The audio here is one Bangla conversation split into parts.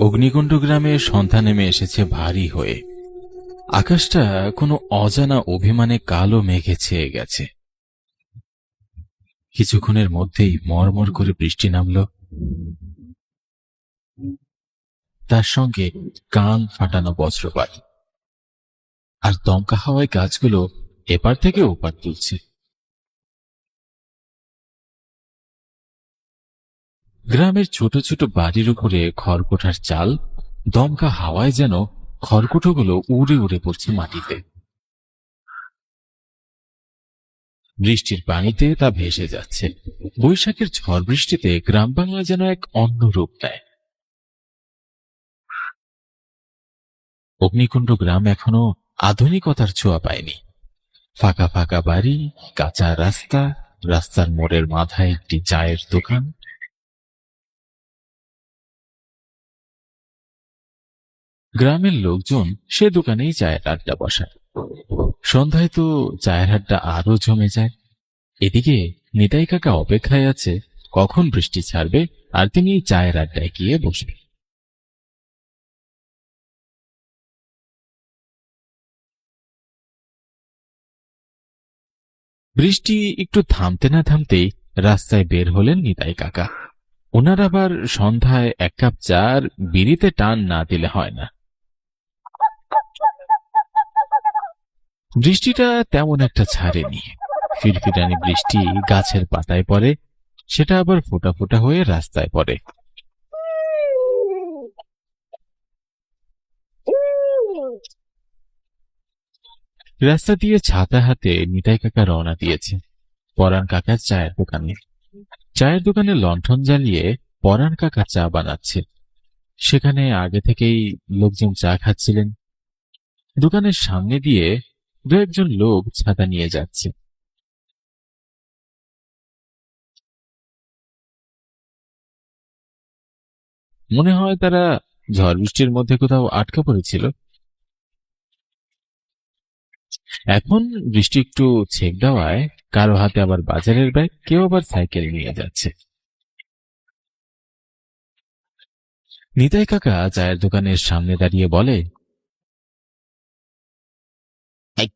অগ্নিকুণ্ড গ্রামে সন্ধ্যা নেমে এসেছে ভারী হয়ে। আকাশটা কোনো অজানা অভিমানে কালো মেঘে ছেয়ে গেছে। কিছুক্ষণের মধ্যেই মরমর করে বৃষ্টি নামল, তার সঙ্গে কান ফাটানো বজ্রপাত। আর দমকা হাওয়ায় গাছগুলো এপার থেকে ওপার তুলছে। গ্রামের ছোট ছোট বাড়ির উপরে খড়কুটার চাল দমকা হাওয়ায় যেন খড়কুটোগুলো উড়ে উড়ে পড়ছে মাটিতে। বৃষ্টির পানিতে তা ভেসে যাচ্ছে। বৈশাখের ঝড় বৃষ্টিতে গ্রাম বাংলা যেন এক অন্য রূপ নেয়। অগ্নিকুণ্ড গ্রাম এখনো আধুনিকতার ছোঁয়া পায়নি। ফাঁকা ফাঁকা বাড়ি, কাঁচা রাস্তা, রাস্তার মোড়ের মাথায় একটি চায়ের দোকান। গ্রামের লোকজন সে দোকানেই চায়ের আড্ডা বসায়। সন্ধ্যায় তো চায়ের আড্ডা আরো জমে যায়। এদিকে নিতাই কাকা অপেক্ষায় আছে কখন বৃষ্টি ছাড়বে আর তিনি এই চায়ের আড্ডায় গিয়ে বসবে। বৃষ্টি একটু থামতে না থামতেই রাস্তায় বের হলেন নিতাই কাকা। ওনার আবার সন্ধ্যায় এক কাপ চা আর বিড়িতে টান না দিলে হয় না। বৃষ্টিটা তেমন একটা ছাড়েনি। ফিরফিরানি বৃষ্টি গাছের পাতায় পড়ে, সেটা আবার ফোঁটা ফোঁটা হয়ে রাস্তায় পড়ে। রাস্তা দিয়ে ছাতা হাতে নিতাই কাকা রওনা দিয়েছে পরাণ কাকার চায়ের দোকানে। চায়ের দোকানে লণ্ঠন জ্বালিয়ে পরাণ কাকা চা বানাচ্ছে। সেখানে আগে থেকেই লোকজন চা খাচ্ছিলেন। দোকানের সামনে দিয়ে দু একজন লোক ছাতা নিয়ে যাচ্ছে। মনে হয় তারা ঝড় বৃষ্টির মধ্যে কোথাও আটকা পড়েছিল। এখন বৃষ্টি একটু ছেক দেওয়ায় কারো হাতে আবার বাজারের ব্যাগ, কেউ আবার সাইকেল নিয়ে যাচ্ছে। নিতাই কাকা চায়ের দোকানের সামনে দাঁড়িয়ে বলে,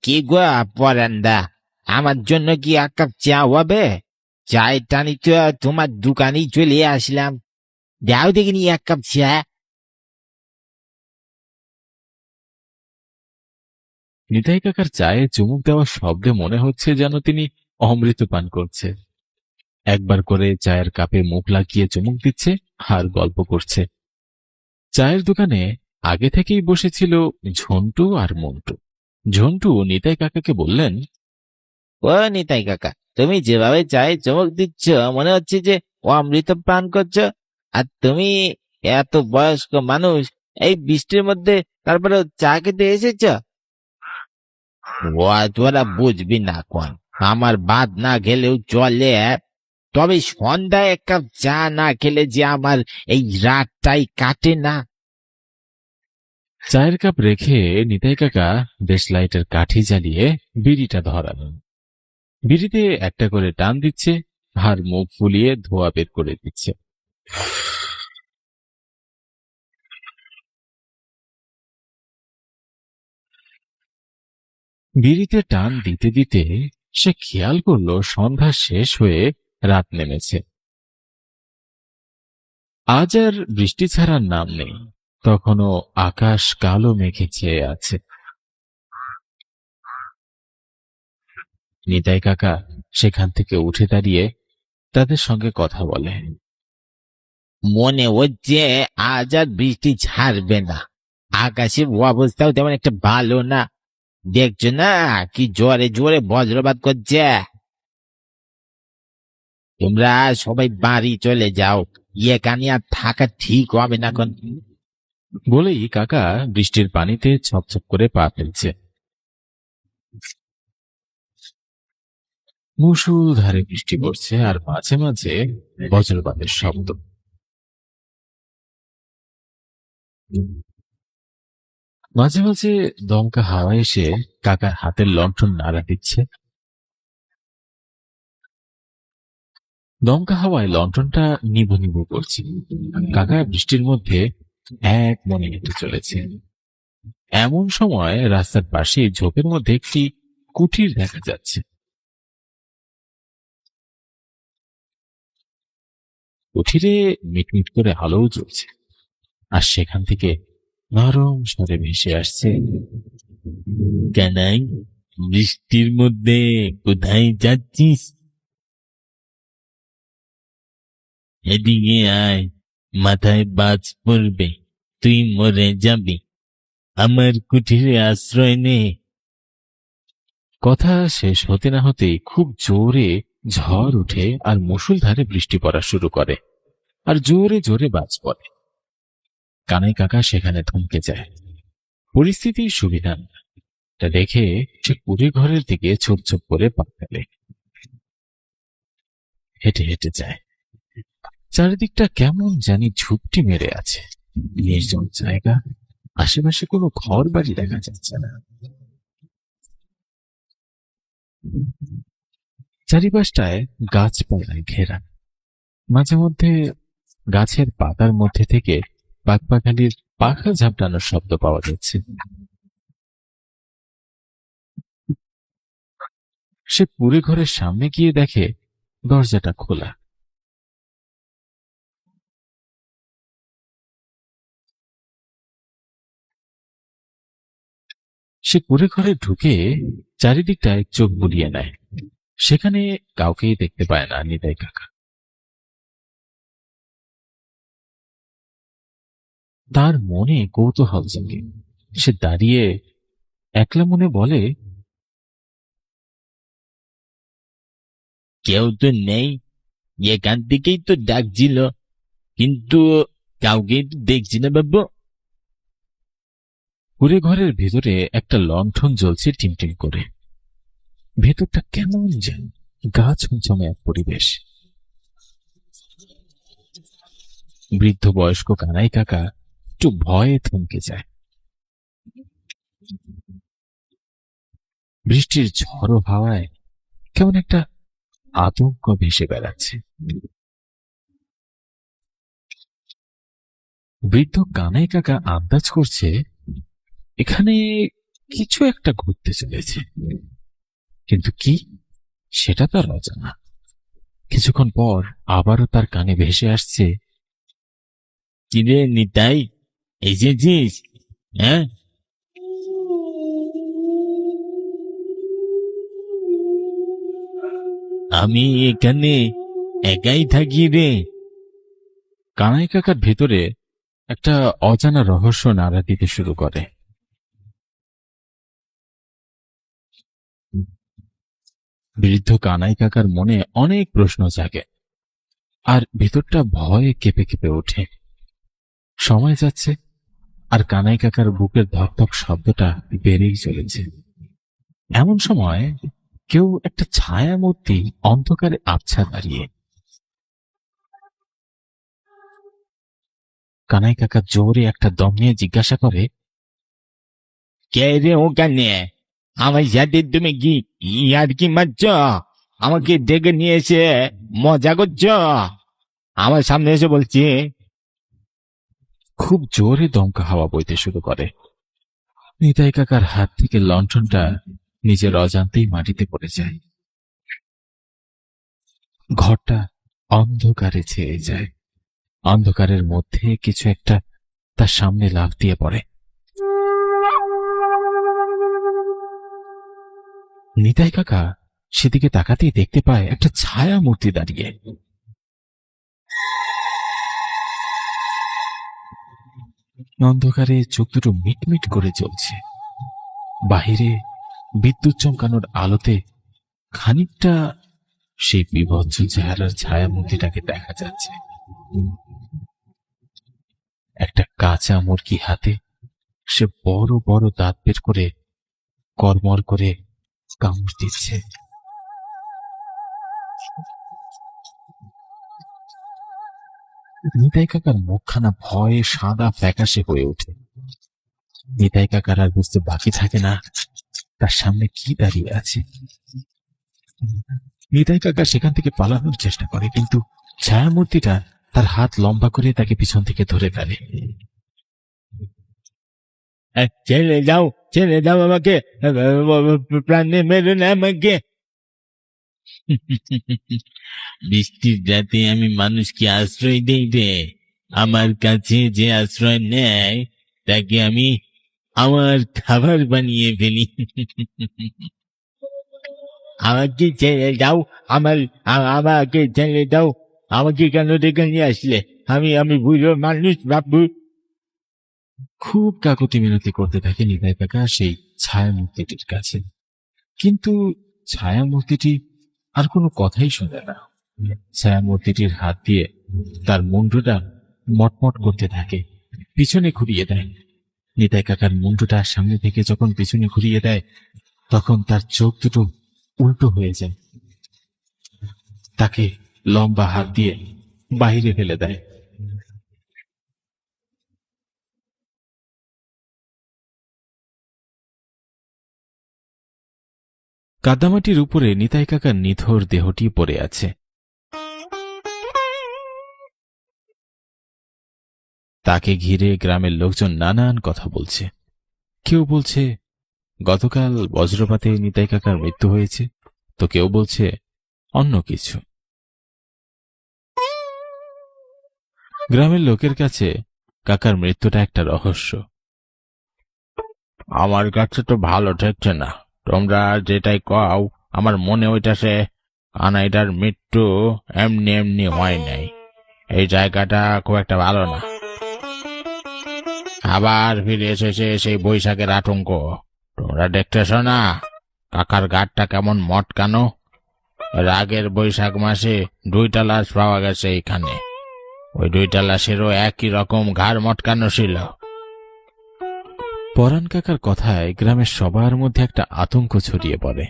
কি গো পরান্দা, আমার জন্য কি এক কাপ চা হবে? চায়ের টানি তো তোমার দোকানেই চলে আসলাম, দাও দেখিনি এক কাপ চা। নিতাই কাকার চায়ে চুমুক দেওয়া শব্দে মনে হচ্ছে যেন তিনি অমৃত পান করছে। একবার করে চায়ের কাপে মুখ লাগিয়ে চুমুক দিচ্ছে আর গল্প করছে। চায়ের দোকানে আগে থেকেই বসেছিল ঝন্টু আর মন্টু। ঝন্টু নিতাই কাকাকে বললেন, ও নিতাই কাকা, তুমি যেভাবে চায়ে চমক দিচ্ছ মনে হচ্ছে যে অমৃত পান করছো। আর তুমি এত বয়স্ক মানুষ, এই বৃষ্টির মধ্যে তারপরে চা খেতে এসেছ? ও তোরা বুঝবি না কোন, আমার ভাত না খেলেও চলে, তবে সন্ধ্যায় এক কাপ চা না খেলে যে আমার এই রাতটাই কাটে না। চায়ের কাপ রেখে নিতাই কাকা দেশলাইটের কাঠি জ্বালিয়ে বিড়িটা ধরালেন। বিড়িতে একটা করে টান দিচ্ছে আর মুখ ফুলিয়ে ধোঁয়া বের করে দিচ্ছে। বিড়িতে টান দিতে দিতে সে খেয়াল করলো সন্ধ্যা শেষ হয়ে রাত নেমেছে। আজ আর বৃষ্টি ছাড়ার নাম নেই, তখনও আকাশ কালো মেঘে ছেয়ে আছে। নিতাই কাকা সেখান থেকে উঠে দাঁড়িয়ে তাদের সঙ্গে কথা বলে। মনে হচ্ছে আজ আর বৃষ্টি ছাড়বে না, আকাশের অবস্থাও তেমন একটা ভালো না, দেখছো না কি জোরে জোরে বজ্রপাত করছে। তোমরা সবাই বাড়ি চলে যাও, এখানে আর থাকা ঠিক হবে না এখন। বলেই কাকা বৃষ্টির পানিতে ছপছপ করে পা ফেলছে। মুষলধারে বৃষ্টি পড়ছে আর মাঝে মাঝে বজ্রপাতের শব্দ। মাঝে মাঝে দমকা হাওয়া এসে কাকার হাতের লণ্ঠন নাড়া দিচ্ছে। দমকা হাওয়ায় লণ্ঠনটা নিভু নিভু করছে। কাকা বৃষ্টির মধ্যে এক মনে হেঁটে চলেছে। এমন সময় রাস্তার পাশে ঝোপের মধ্যে একটি কুটির দেখা যাচ্ছে। কুঠিরে মিটমিট করে আলোও জ্বলছে, আর সেখান থেকে নরম স্বরে ভেসে আসছে, কানাই, বৃষ্টির মধ্যে কোথায় যাচ্ছিস? এদিকে আয়, মাথায় বাজ পড়বে, তুই মরে যাবি, আমার কুঠিরে আশ্রয় নে। কথা শেষ হতে না হতেই খুব জোরে ঝড় উঠে আর মুষলধারে বৃষ্টি পড়া শুরু করে, আর জোরে জোরে বাজ পড়ে। কানাই কাকা সেখানে থমকে যায়। পরিস্থিতির সুবিধা না, এটা দেখে সে কুড়ি ঘরের দিকে ছোপ ছোপ করে পা ফেলে, হেঁটে হেঁটে যায়। চারিদিকটা কেমন জানি ঝুপটি মেরে আছে, নির্জন জায়গা, আশেপাশে কোনো ঘর বাড়ি দেখা যাচ্ছে না। চারিপাশটায় গাছপালায় ঘেরা, মাঝে মধ্যে গাছের পাতার মধ্যে থেকে পাখপাখালির পাখা ঝাপটানোর শব্দ পাওয়া যাচ্ছে। সে পুরে ঘরের সামনে গিয়ে দেখে দরজাটা খোলা। সে পুরে ঘরে ঢুকে চারিদিকটায় চোখ বুলিয়ে নেয়। সেখানে কাউকেই দেখতে পায় না নিতাই কাকা। তার মনে কৌতূহল জাগে। সে দাঁড়িয়ে একলা মনে বলে, কেউ তো নেই, এখান থেকেই তো ডাকছিল, কিন্তু কাউকে তো দেখছি না বাবু। পুরে ঘরের ভেতরে একটা লণ্ঠন জ্বলছে টিমটিম করে। ভেতরটা কেমন যেন গা ছমছমে এক পরিবেশ। বৃদ্ধ বয়স্ক কানাই কাকা একটু ভয়ে থমকে যায়। বৃষ্টির ঝড়ো হাওয়ায় কেমন একটা আতঙ্ক ভেসে বেড়াচ্ছে। বৃদ্ধ কানাই কাকা আন্দাজ করছে এখানে কিছু একটা ঘটতে চলেছে, কিন্তু কি সেটা তার অজানা। কিছুক্ষণ পর আবারও তার কানে ভেসে আসছে, কিরে নিতাই, এসেছিস? হ্যাঁ, আমি এখানে একাই থাকি রে। কানাই কাকার ভেতরে একটা অজানা রহস্য নাড়া দিতে শুরু করে। বৃদ্ধ কানাই কাকার মনে অনেক প্রশ্ন জাগে, আর ভেতরটা ভয়ে কেঁপে কেঁপে ওঠে। সময় যাচ্ছে, আর কানাই কাকার বুকের ধকধক শব্দটা বেড়েই চলেছে। এমন সময় কেউ একটা ছায়া মূর্তি অন্ধকারে আবছা দাঁড়িয়ে। কানাই কাকা জোরে একটা দম নিয়ে জিজ্ঞাসা করে, কে রে ওখানে? আমার সাথে তুমি কি ইয়ার কি মারছ? আমাকে ডেকে নিয়ে এসে মজা করছ? আমার সামনে এসে বলছি। খুব জোরে দমকা হাওয়া বইতে শুরু করে। নিতাই কাকার হাত থেকে লণ্ঠনটা নিজের অজান্তেই মাটিতে পড়ে যায়। ঘরটা অন্ধকারে ছেয়ে যায়। অন্ধকারের মধ্যে কিছু একটা তার সামনে লাফ দিয়ে পড়ে। নিতাই কাকা সেদিকে তাকাতেই দেখতে পায় একটা ছায়া মূর্তি দাঁড়িয়ে। অন্ধকারে চোখ দুটো মিটমিট করে জ্বলছে। বাহিরে বিদ্যুৎ চমকানোর আলোতে খানিকটা সেই বিভৎস চেহারার ছায়া মূর্তিটাকে দেখা যাচ্ছে। একটা কাঁচা মুরগি হাতে সে বড় বড় দাঁত বের করে কড়মড় করে কামড় দিচ্ছে। নিতাই কাকার মুখখানা ভয়ে সাদা ফ্যাকাশে হয়ে ওঠে। নিতাই কাকার আর বুঝতে বাকি থাকে না তার সামনে কি দাঁড়িয়ে আছে। নিতাই কাকা সেখান থেকে পালানোর চেষ্টা করে, কিন্তু ছায়ামূর্তিটা তার হাত লম্বা করে তাকে পিছন থেকে ধরে ফেলে। ছেড়ে দাও আমাকে, প্রাণে মেরো না আমাকে। বৃষ্টির রাতে আমি মানুষকে আশ্রয় দেই রে। আমার কাছে যে আশ্রয় নেয় তাকে আমি আমার খাবার বানিয়ে ফেলি। আমাকে ছেড়ে দাও, আমাকে ছেড়ে দাও। আমাকে কেন ডেকে নিয়ে আসলে? আমি বুঝো মানুষ বাবু। খুব কাকুতি মিনতি করতে থাকে নিতাই কাকা সেই ছায়া মূর্তিটির কাছে, কিন্তু ছায়া মূর্তিটি আর কোনো কথাই শোনে না। ছায়া মূর্তিটির হাত দিয়ে তার মুন্ডুটা মটমট করতে থাকে, পিছনে ঘুরিয়ে দেয়। নিতাই কাকার মুন্ডুটা সামনে থেকে যখন পিছনে ঘুরিয়ে দেয়, তখন তার চোখ দুটো উল্টো হয়ে যায়। তাকে লম্বা হাত দিয়ে বাইরে ফেলে দেয়। কাদামাটির উপরে নিতাই কাকার নিথর দেহটি পড়ে আছে। তাকে ঘিরে গ্রামের লোকজন নানান কথা বলছে। কেউ বলছে গতকাল বজ্রপাতে নিতাই কাকার মৃত্যু হয়েছে, তো কেউ বলছে অন্য কিছু। গ্রামের লোকের কাছে কাকার মৃত্যুটা একটা রহস্য। আমার কাছে তো ভালো ঠেকছে না, তোমরা যেটাই কও আমার মনে হইতাছে কানাইটার মৃত্যু এমনি এমনি হয় নাই। এই জায়গাটা খুব একটা ভালো না। আবার ফিরে এসেছে সেই বৈশাখের আতঙ্ক। তোমরা দেখতেছ না কাকার গাড়টা কেমন মটকানো? আগের বৈশাখ মাসে 2টা লাশ পাওয়া গেছে এখানে। ওই 2টা লাশেরও একই রকম ঘাড় মটকানো ছিল। পরাণ কাকার কথায় গ্রামের সবার মধ্যে একটা আতঙ্ক ছড়িয়ে পড়ে।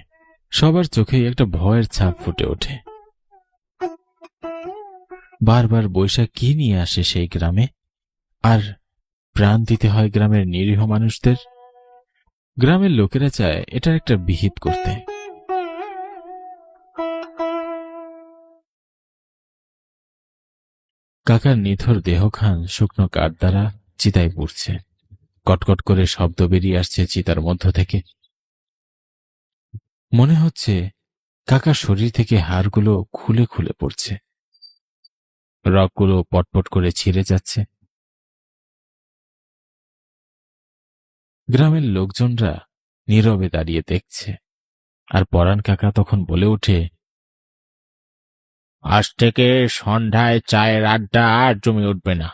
সবার চোখেই একটা ভয়ের ছাপ ফুটে ওঠে। বারবার বৈশাখ কি নিয়ে আসে সেই গ্রামে, আর প্রাণ দিতে হয় গ্রামের নিরীহ মানুষদের। গ্রামের লোকেরা চায় এটার একটা বিহিত করতে। কাকার নিথর দেহখান শুকনো কাঠ দ্বারা চিতায় পুড়ছে। কটকট করে শব্দ বেরিয়ে আসছে চিতার মধ্য থেকে। মনে হচ্ছে কাকার শরীর থেকে হাড়গুলো খুলে খুলে পড়ছে, রগগুলো পটপট করে ছিঁড়ে যাচ্ছে। গ্রামের লোকজনরা নীরবে দাঁড়িয়ে দেখছে। আর পরাণ কাকা তখন বলে ওঠে, আজ থেকে সন্ধ্যায় চায়ের আড্ডা আর জমে উঠবে না।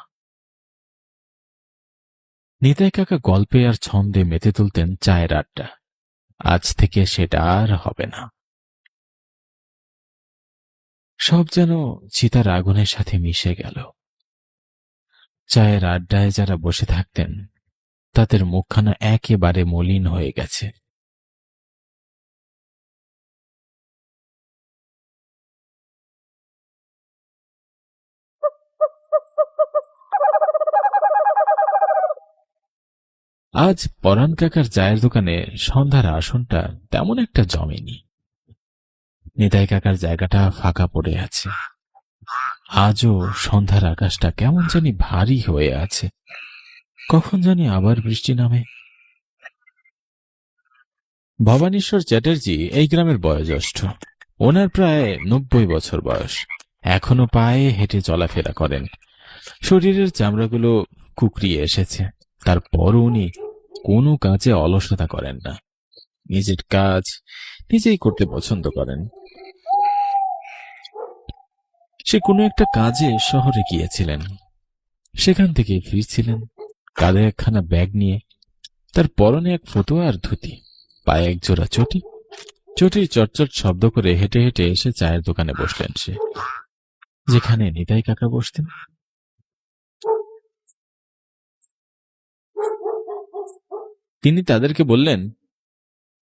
নিতাই কাকা গল্পে আর ছন্দে মেতে তুলতেন চায়ের আড্ডা। আজ থেকে সেটা আর হবে না। সব যেন চিতার আগুনের সাথে মিশে গেল। চায়ের আড্ডায় যারা বসে থাকতেন তাদের মুখখানা একেবারে মলিন হয়ে গেছে। আজ পরাণ কাকার চায়ের দোকানে সন্ধ্যার আসনটা তেমন একটা জমেনি। নিতাই কাকার জায়গাটা ফাঁকা পড়ে আছে। আজও সন্ধ্যার আকাশটা কেমন জানি ভারী হয়ে আছে। কখন জানি আবার বৃষ্টি নামে। ভবানীশ্বর চ্যাটার্জি এই গ্রামের বয়োজ্যেষ্ঠ। ওনার প্রায় 90 বছর বয়স। এখনো পায়ে হেঁটে চলাফেরা করেন। শরীরের চামড়াগুলো কুকড়িয়ে এসেছে। তারপরও উনি কোনো কাজে অলসতা করেন না। নিজের কাজ নিজেই করতে পছন্দ করেন। সে কোনো একটা কাজে শহরে গিয়েছিলেন, সেখান থেকে ফিরছিলেন কাঁধে একখানা ব্যাগ নিয়ে। তার পরনে এক ফতুয়া আর ধুতি, পায়ে এক জোড়া চটি। চটির চটচট শব্দ করে হেঁটে হেঁটে এসে চায়ের দোকানে বসলেন সে, যেখানে নিতাই কাকা বসতেন। তিনি তাদেরকে বললেন,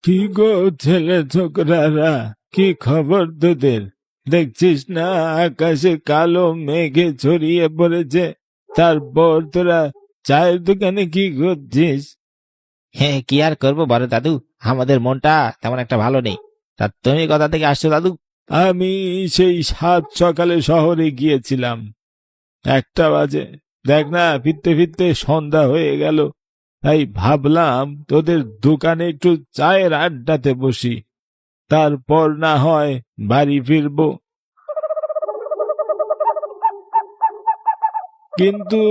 কি গো ছেলে ছোকরারা, কি খবর তোদের? দেখছিস না আকাশে কালো মেঘে ছড়িয়ে পড়েছে, তারপর তোরা চায়ের দোকানে কি করছিস? হ্যাঁ, কি আর করবো বড় দাদু, আমাদের মনটা তেমন একটা ভালো নেই। তা তুমি কোথা থেকে আসছো দাদু? আমি সেই 7 সকালে শহরে গিয়েছিলাম। 1টা বাজে, দেখ না ফিরতে ফিরতে সন্ধ্যা হয়ে গেল। তাই ভাবলাম তোদের দোকানে একটু চায়ের আড্ডাতে বসি, তারপর না হয় বাড়ি ফিরবো। কিন্তু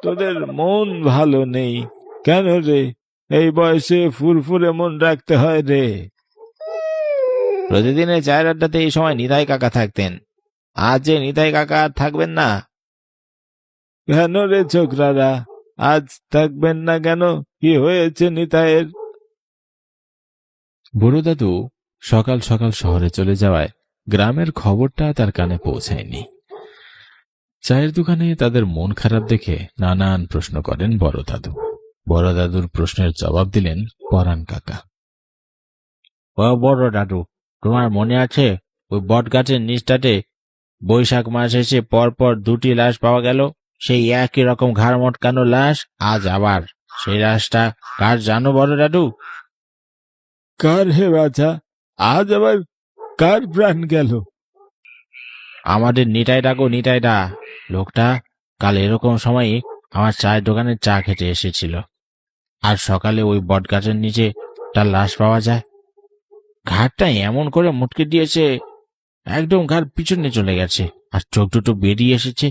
তোদের মন ভালো নেই কেন রে? এই বয়সে ফুরফুরে মন রাখতে হয় রে। প্রতিদিনের চায়ের আড্ডাতে এই সময় নিতাই কাকা থাকতেন, আজ যে নিতাই কাকা আর থাকবেন না। কেন রে ছোকরারা, আজ থাকবেন না কেন? কি হয়েছে নিতাইয়ের? বড় দাদু সকাল সকাল শহরে চলে যাওয়ায় গ্রামের খবরটা তার কানে পৌঁছায়নি। চায়ের দোকানে তাদের মন খারাপ দেখে নানান প্রশ্ন করেন বড় দাদু। বড় দাদুর প্রশ্নের জবাব দিলেন পরাণ কাকা। ও বড় দাদু, তোমার মনে আছে ওই বট গাছের নিচটাতে বৈশাখ মাস এসে পরপর দুটি লাশ পাওয়া গেল? সেই একই রকম ঘাড় মটকানো লাশ আজ আবার। সেই লাশটা কার জানো বড় দাদু? কার হে বাছা? আজ আবার কার প্রাণ গেল? আমাদের নিতাই ডাকো, নিতাইদা। লোকটা কাল এরকম সময়ই আমার চায়ের দোকানে চা খেতে এসেছিল, আর সকালে ওই বট গাছের নিচে তার লাশ পাওয়া যায়। ঘাড়টা এমন করে মুটকে দিয়েছে, একদম ঘাড় পিছনে চলে গেছে, আর চোখ দুটো বেরিয়ে এসেছে।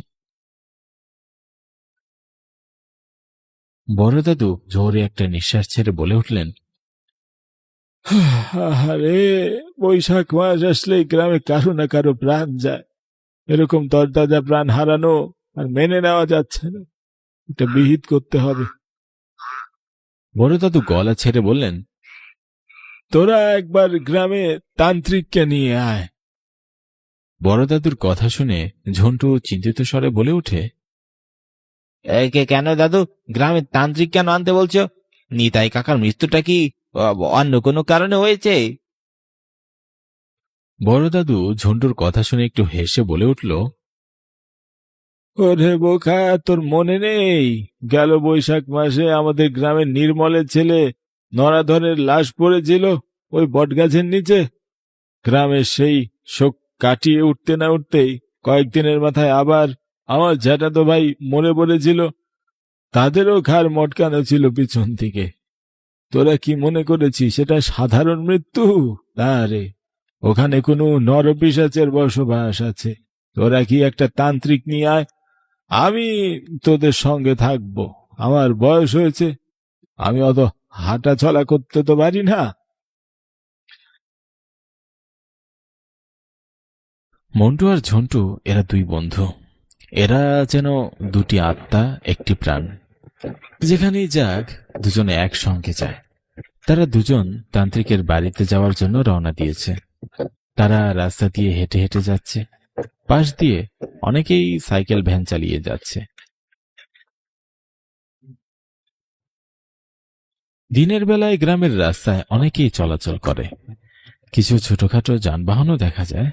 বড় দাদু জোরে একটা নিঃশ্বাস ছেড়ে বলে উঠলেন, আরে, বৈশাখ মাস আসলেই গ্রামে কারো না কারো প্রাণ যায়। এরকম তরতাজা প্রাণ হারানো আর মেনে নেওয়া যাচ্ছে না। এটা বিহিত করতে হবে। বড় দাদু গলা ছেড়ে বললেন, তোরা একবার গ্রামে তান্ত্রিককে নিয়ে আয়। বড় দাদুর কথা শুনে ঝন্টু চিন্তিত স্বরে বলে ওঠে, একে কেন দাদু, গ্রামের তান্ত্রিক কেন আনতে বলছো? নিতাই কাকার মৃত্যুটা কি অন্য কোনো কারণে হয়েছে? বড় দাদু ঝন্টুর কথা শুনে একটু হেসে বলে উঠল, ওরে বোকা, তোর মনে নেই গেল বৈশাখ মাসে আমাদের গ্রামের নির্মলের ছেলে নরাধরের লাশ পড়েছিল ওই বটগাছের নিচে? গ্রামের সেই শোক কাটিয়ে উঠতে না উঠতেই কয়েকদিনের মাথায় আবার আমার জ্যাঠাতো ভাই মরে পড়েছিল। তাদেরও ঘাড় মটকানো ছিল পিছন থেকে। তোরা কি মনে করেছিস সেটা সাধারণ মৃত্যু? না রে, ওখানে কোনো নরপিশাচের বসবাস আছে। তোরা কি একটা তান্ত্রিক নিয়ে আয়, আমি তোদের সঙ্গে থাকবো। আমার বয়স হয়েছে, আমি অত হাঁটা চলা করতে তো পারি না। মন্টু আর ঝন্টু এরা দুই বন্ধু। এরা যেন দুটি আত্মা, একটি প্রাণ। যেখানেই যাক দুজনে একসঙ্গে যায়। তারা দুজন তান্ত্রিকের বাড়িতে যাওয়ার জন্য রওনা দিয়েছে। তারা রাস্তা দিয়ে হেঁটে হেঁটে যাচ্ছে। পাশ দিয়ে অনেকেই সাইকেল ভ্যান চালিয়ে যাচ্ছে। দিনের বেলায় গ্রামের রাস্তায় অনেকেই চলাচল করে। কিছু ছোটখাটো যানবাহনও দেখা যায়।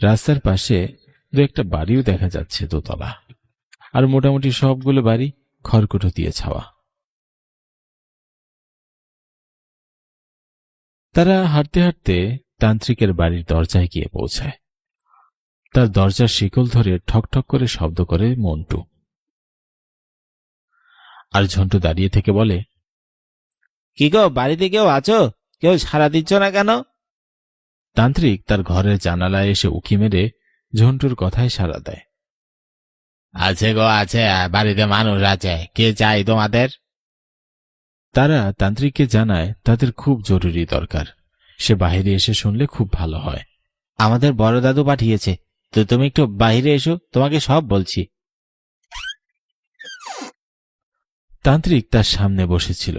রাস্তার পাশে দু একটা বাড়িও দেখা যাচ্ছে, দোতলা। আর মোটামুটি সবগুলো বাড়ি খড়কুটো দিয়ে ছাওয়া। তারা হাঁটতে হাঁটতে তান্ত্রিকের বাড়ির দরজায় গিয়ে পৌঁছায়। তার দরজার শিকল ধরে ঠকঠক করে শব্দ করে মন্টু। আর ঝন্টু দাঁড়িয়ে থেকে বলে, কি গো, বাড়িতে কেউ আছো? কেউ সাড়া দিচ্ছ না কেন? তান্ত্রিক তার ঘরের জানালায় এসে উকি মেরে ঝন্টুর কথায় সাড়া দেয়। আছে গো, আছে, বাড়িতে মানুষ আছে। কে চাই তোমাদের? তারা তান্ত্রিককে জানায় তাদের খুব জরুরি দরকার। সে বাইরে এসে শুনলে খুব ভালো হয়। আমাদের বড় দাদু পাঠিয়েছে, তো তুমি একটু বাইরে এসো, তোমাকে সব বলছি। তান্ত্রিক তার সামনে বসেছিল।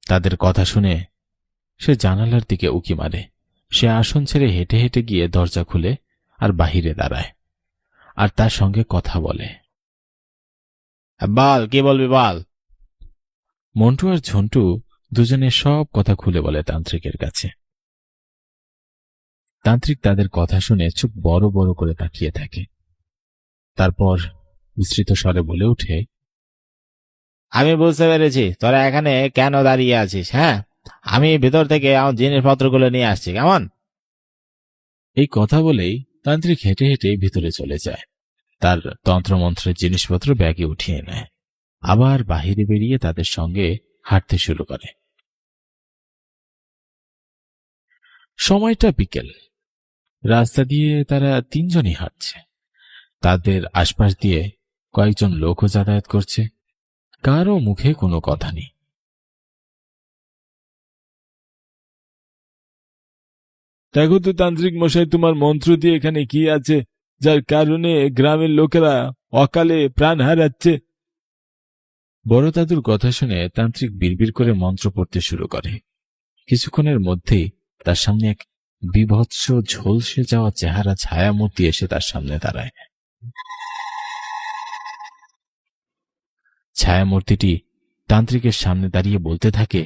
তাদের কথা শুনে সে জানালার দিকে উকি মারে। সে আসন ছেড়ে হেঁটে হেঁটে গিয়ে দরজা খুলে আর বাহিরে দাঁড়ায়, আর তার সঙ্গে কথা বলে। বল, কি বলবি বল। মন্টু আর ঝন্টু দুজনে সব কথা খুলে বলে তান্ত্রিকের কাছে। তান্ত্রিক তাদের কথা শুনে চোখ বড় বড় করে তাকিয়ে থাকে। তারপর বিস্তৃত স্বরে বলে ওঠে, আমি বুঝতে পেরেছি তোরা এখানে কেন দাঁড়িয়ে আছিস। হ্যাঁ, আমি ভেতর থেকে আমার জিনিসপত্রগুলো নিয়ে আসছি, কেমন? এই কথা বলেই তান্ত্রিক হেঁটে হেঁটে ভিতরে চলে যায়। তার তন্ত্রমন্ত্রের জিনিসপত্র ব্যাগে উঠিয়ে নেয়। আবার বাহিরে বেরিয়ে তাদের সঙ্গে হাঁটতে শুরু করে। সময়টা বিকেল। রাস্তা দিয়ে তারা তিনজনই হাঁটছে। তাদের আশপাশ দিয়ে কয়েকজন লোকও যাতায়াত করছে। কারও মুখে কোনো কথা নেই। দেখো তো তান্ত্রিক মশাই, তোমার মন্ত্র দিয়ে এখানে কি আছে যার কারণে গ্রামের লোকেরা অকালে প্রাণ হারাচ্ছে? বড় দাদুর কথা শুনে তান্ত্রিক বিড়বিড় করে মন্ত্র পড়তে শুরু করে। কিছুক্ষণের মধ্যেই তার সামনে এক বীভৎস ঝলসে যাওয়া চেহারা ছায়ামূর্তি এসে তার সামনে দাঁড়ায়। ছায়ামূর্তিটি তান্ত্রিকের সামনে দাঁড়িয়ে বলতে থাকে,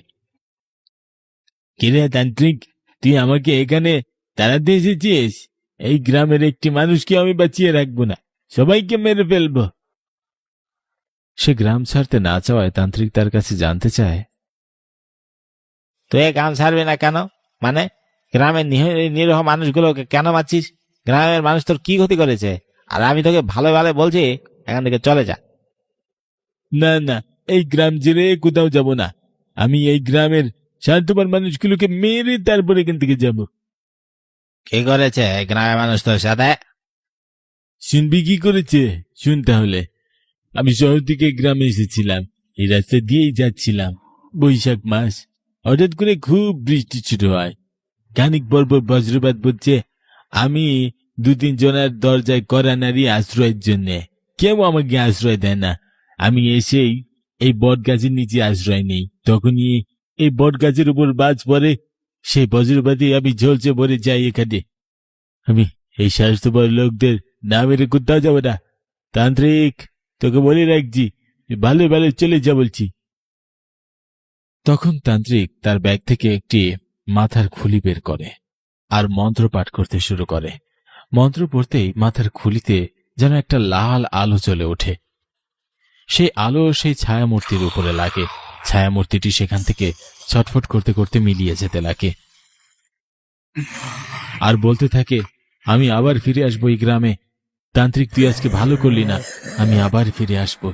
কিরে তান্ত্রিক, তুই আমাকে এখানে তাড়াতে এসেছিস? এই গ্রামের একটি মানুষকে আমি বাঁচিয়ে রাখবো না, সবাইকে মেরে ফেলবো। সে গ্রাম ছাড়তে না চাওয়ায় তান্ত্রিক তার কাছে জানতে চায়, তুই এ গ্রাম ছাড়বি না কেন? মানে গ্রামের নিরীহ মানুষগুলোকে কেন মারছিস? গ্রামের মানুষ তোর কি ক্ষতি করেছে? আর আমি তোকে ভালো ভালো বলছি, এখান থেকে চলে যা। না না, এই গ্রাম ছেড়ে কোথাও যাব না। আমি এই গ্রামের স্বার্থপর মানুষগুলোকে মেরে তারপরে এখান থেকে যাব। কি করেছে এই গ্রামের মানুষ তোর সাথে? শুনবি কি করেছে? শুন তাহলে। আমি শহর থেকে গ্রামে এসেছিলাম, এই রাস্তা দিয়েই যাচ্ছিলাম। বৈশাখ মাস, হঠাৎ করে খুব বৃষ্টি শুরু হয়। খানিক পর পর বজ্রপাত পড়ছে। আমি 2-3 জনের দরজায় কড়া নাড়ি আশ্রয়ের জন্য। কেউ আমাকে আশ্রয় দেয় না। আমি এসেই এই বট গাছের নিচে আশ্রয় নেই। তখনই এই বট গাছের উপর বাজ পড়ে। সেই বজ্রপাতে আমি ঝলসে পড়ে যাই এখানে। আমি এই স্বাস্থ্যপর লোকদের না মেরে কোথাও যাবো না। তান্ত্রিক, তোকে বলে রাখছি, ভালো ভালো চলে যা বলছি। তখন তান্ত্রিক তার ব্যাগ থেকে একটি মাথার খুলি বের করে আর মন্ত্র পাঠ করতে শুরু করে। মন্ত্র পড়তেই মাথার খুলিতে যেন একটা লাল আলো জ্বলে ওঠে। সেই আলো সেই ছায়ামূর্তির উপরে লাগে। ছায়ামূর্তিটি সেখান থেকে ছটফট করতে করতে মিলিয়ে যেতে লাগে আর বলতে থাকে, আমি আবার ফিরে আসবো এই গ্রামে। তান্ত্রিক, তুই আজকে ভালো করলি না, আমি আবার ফিরে আসবো।